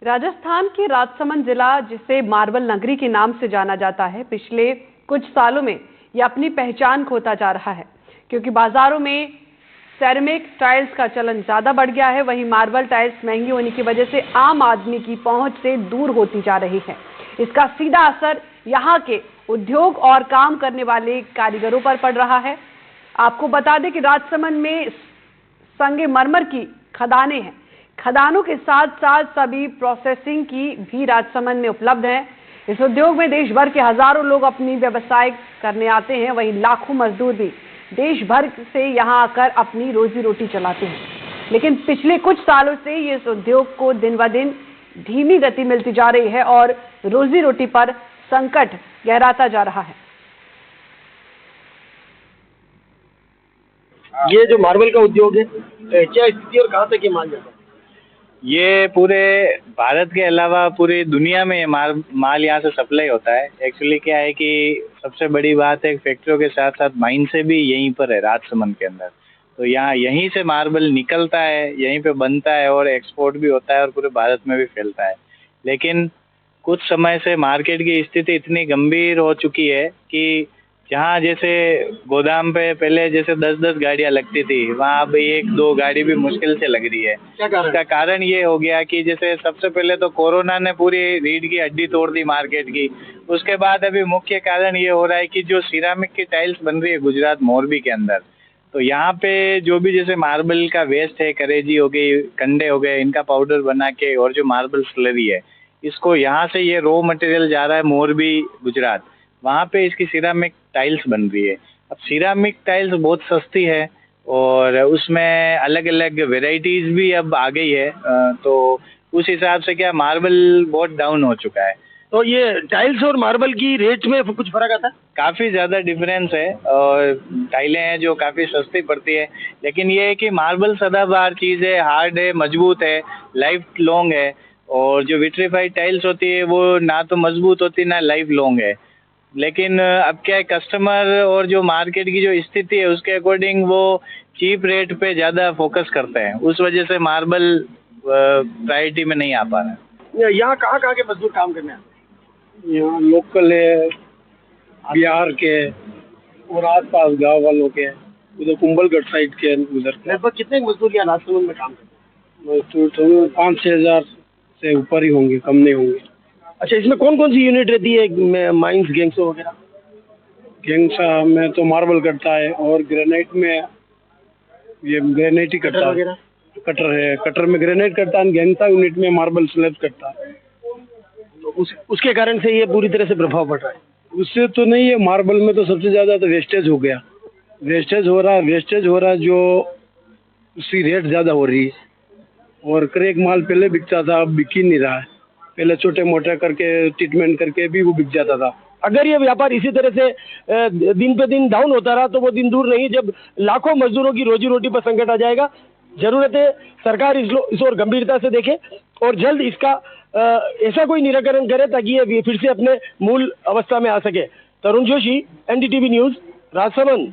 राजस्थान के राजसमंद जिला, जिसे मार्बल नगरी के नाम से जाना जाता है, पिछले कुछ सालों में यह अपनी पहचान खोता जा रहा है, क्योंकि बाजारों में सेरेमिक टाइल्स का चलन ज्यादा बढ़ गया है। वहीं मार्बल टाइल्स महंगी होने की वजह से आम आदमी की पहुंच से दूर होती जा रही है। इसका सीधा असर यहाँ के उद्योग और काम करने वाले कारीगरों पर पड़ रहा है। आपको बता दें कि राजसमंद में संगमरमर की खदानें हैं। खदानों के साथ साथ सभी प्रोसेसिंग की भी राजसमंद में उपलब्ध है। इस उद्योग में देश भर के हजारों लोग अपनी व्यवसाय करने आते हैं। वहीं लाखों मजदूर भी देश भर से यहां आकर अपनी रोजी रोटी चलाते हैं। लेकिन पिछले कुछ सालों से ये इस उद्योग को दिन ब दिन धीमी गति मिलती जा रही है और रोजी रोटी पर संकट गहराता जा रहा है। ये जो मार्बल का उद्योग है, क्या स्थिति और कहाँ तक ये माल जाता है? ये पूरे भारत के अलावा पूरी दुनिया में माल यहाँ से सप्लाई होता है। एक्चुअली क्या है कि सबसे बड़ी बात है, फैक्ट्रियों के साथ साथ माइन से भी यहीं पर है राजसमंद के अंदर। तो यहाँ यहीं से मार्बल निकलता है, यहीं पे बनता है और एक्सपोर्ट भी होता है और पूरे भारत में भी फैलता है। लेकिन कुछ समय से मार्केट की स्थिति इतनी गंभीर हो चुकी है कि जहाँ जैसे गोदाम पे पहले जैसे 10-10 गाड़ियाँ लगती थी, वहाँ अब 1-2 गाड़ी भी मुश्किल से लग रही है। इसका कारण ये हो गया कि जैसे सबसे पहले तो कोरोना ने पूरी रीढ़ की हड्डी तोड़ दी मार्केट की। उसके बाद अभी मुख्य कारण ये हो रहा है कि जो सिरामिक की टाइल्स बन रही है गुजरात मोरबी के अंदर, तो यहाँ पे जो भी जैसे मार्बल का वेस्ट है, करेजी हो गई, कंडे हो गए, इनका पाउडर बना के और जो मार्बल स्लरी है, इसको यहाँ से ये रॉ मटेरियल जा रहा है मोरबी गुजरात। वहाँ पे इसकी सिरामिक टाइल्स बन रही है। अब सिरामिक टाइल्स बहुत सस्ती है और उसमें अलग अलग वेराइटीज़ भी अब आ गई है। तो उस हिसाब से क्या मार्बल बहुत डाउन हो चुका है। तो ये टाइल्स और मार्बल की रेट में कुछ फर्क आता है? काफ़ी ज़्यादा डिफरेंस है और टाइलें हैं जो काफ़ी सस्ती पड़ती है। लेकिन ये है कि मार्बल सदाबहार चीज़ है, हार्ड है, मजबूत है, लाइफ लॉन्ग है। और जो विट्रीफाइड टाइल्स होती है वो ना तो मजबूत होती ना लाइफ लॉन्ग है। लेकिन अब क्या है, कस्टमर और जो मार्केट की जो स्थिति है उसके अकॉर्डिंग वो चीप रेट पे ज़्यादा फोकस करते हैं। उस वजह से मार्बल प्रायोरिटी में नहीं आ पा रहा है। यहाँ कहाँ के मजदूर काम करने आते हैं? यहाँ लोकल है, बिहार के और आसपास गांव वालों के, उधर कुंभलगढ़ साइड के, उधर लगभग कितने मजदूर यहाँ राजसमंद में काम करते हैं? मजदूर तो 5-6 हज़ार से ऊपर ही होंगे, कम नहीं होंगे। अच्छा, इसमें कौन कौन सी यूनिट रहती है? माइंस, गैंगसो वगैरह? गेंगसा में तो मार्बल करता है और ग्रेनाइट में ये ग्रेनाइट ही करता है। कटर है, कटर में ग्रेनाइट करता है, गेंगसा यूनिट में मार्बल स्लैब करता है। तो उसके कारण से ये पूरी तरह से प्रभाव पड़ रहा है? उससे तो नहीं है, मार्बल में तो सबसे ज़्यादा तो वेस्टेज हो गया। वेस्टेज हो रहा है जो उसकी रेट ज़्यादा हो रही है। और क्रैक माल पहले बिकता था, अब बिक ही नहीं रहा है। पहले छोटे मोटे करके ट्रीटमेंट करके भी वो बिक जाता था। अगर ये व्यापार इसी तरह से दिन पे दिन डाउन होता रहा तो वो दिन दूर नहीं जब लाखों मजदूरों की रोजी रोटी पर संकट आ जाएगा। जरूरत है सरकार इस और गंभीरता से देखे और जल्द इसका ऐसा कोई निराकरण करे ताकि ये फिर से अपने मूल अवस्था में आ सके। तरुण जोशी, NDTV न्यूज, राजसमंद।